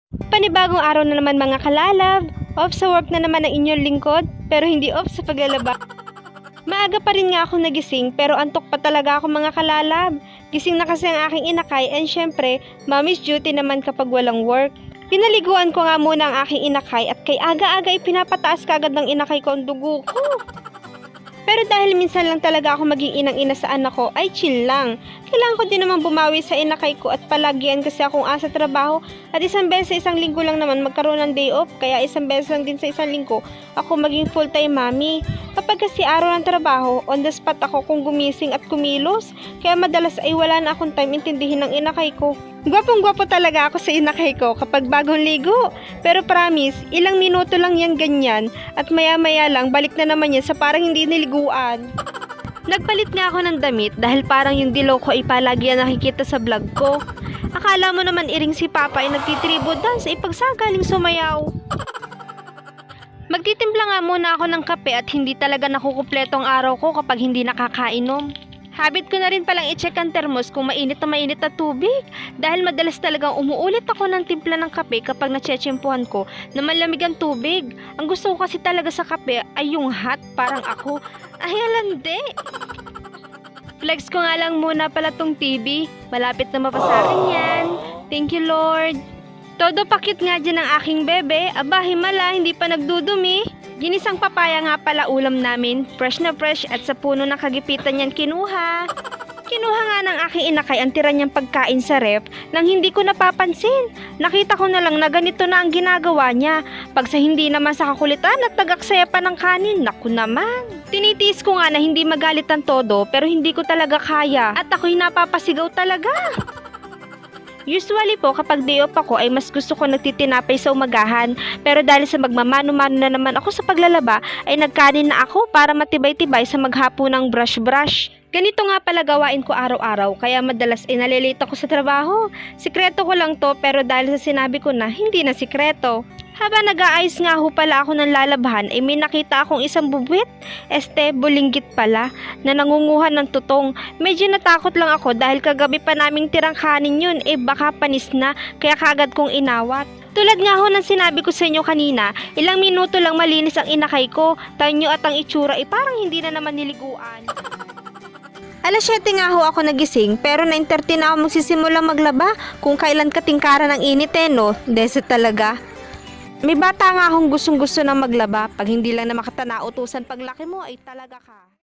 Panibagong araw na naman mga kalalab, off sa work na naman ang inyong lingkod, pero hindi off sa paglalaba. Maaga pa rin nga ako nagising pero antok pa talaga ako mga kalalab. Gising na kasi ang aking inakay and syempre, mommy's duty naman kapag walang work. Pinaliguan ko nga muna ang aking inakay at kay aga-aga ipinapataas kagad ng inakay ko ang dugo ko. Pero dahil minsan lang talaga ako maging inang-ina sa anak ko, ay chill lang. Kailangan ko din naman bumawi sa inakay ko at palagian kasi akong asa trabaho at isang beses sa isang linggo lang naman magkaroon ng day off, kaya isang beses lang din sa isang linggo ako maging full-time mommy. Kapag kasi araw ng trabaho, on the spot ako kung gumising at kumilos, kaya madalas ay wala na akong time intindihin ng inakay ko. Gwapong-gwapo talaga ako sa inakay ko kapag bagong ligo. Pero promise, ilang minuto lang yan ganyan at maya-maya lang balik na naman yan sa parang hindi niliguan. Nagpalit nga ako ng damit dahil parang yung dilaw ko ay palagi yan nakikita sa vlog ko. Akala mo naman iring si Papa ay nagtitribo dance ay pagsagaling sumayaw. Magtitimpla nga muna ako ng kape at hindi talaga nakukumpleto ang araw ko kapag hindi nakakainom. Habit ko na rin palang i-check ang thermos kung mainit na tubig dahil madalas talagang umuulit ako ng timpla ng kape kapag natsyetsyempuhan ko na malamig ang tubig. Ang gusto ko kasi talaga sa kape ay yung hot parang ako. Ay alandi! Flex ko nga lang muna pala tong TV. Malapit na mapasakin yan. Thank you Lord. Todo pakit nga dyan ang aking bebe. Aba himala, hindi pa nagdudumi. Ginisang papaya nga pala ulam namin, fresh na fresh at sa puno ng kagipitan yan kinuha. Kinuha nga ng aking inakay ang tira niyang pagkain sa ref nang hindi ko napapansin. Nakita ko na lang na ganito na ang ginagawa niya. Pag sa hindi naman sa kakulitan at tagaksaya pa ng kanin, naku naman. Tinitiis ko nga na hindi magalit ang todo pero hindi ko talaga kaya at ako'y napapasigaw talaga. Usually po kapag day off ako ay mas gusto ko nagtitinapay sa umagahan pero dahil sa magmamano-mano na naman ako sa paglalaba ay nagkanin na ako para matibay-tibay sa maghapunang brush-brush. Ganito nga pala gawain ko araw-araw kaya madalas ay nalilate ako sa trabaho. Sikreto ko lang to pero dahil sa sinabi ko na hindi na sikreto. Habang nag-aayos nga ho pala ako ng lalabhan ay may nakita akong isang bubwit, bulinggit pala, na nangunguhan ng tutong. Medyo natakot lang ako dahil kagabi pa naming tirang kanin yun, baka panis na, kaya kagad kong inawat. Tulad nga ho ng sinabi ko sa inyo kanina, ilang minuto lang malinis ang inakay ko, tanyo at ang itsura parang hindi na naman niliguan. Alas 7 nga ho ako nagising pero 9:30 na ako magsisimulang maglaba kung kailan katingkaran ng init no, desa talaga. May bata nga akong gustong-gusto na maglaba. Pag hindi lang na makatana utusan paglaki mo ay talaga ka.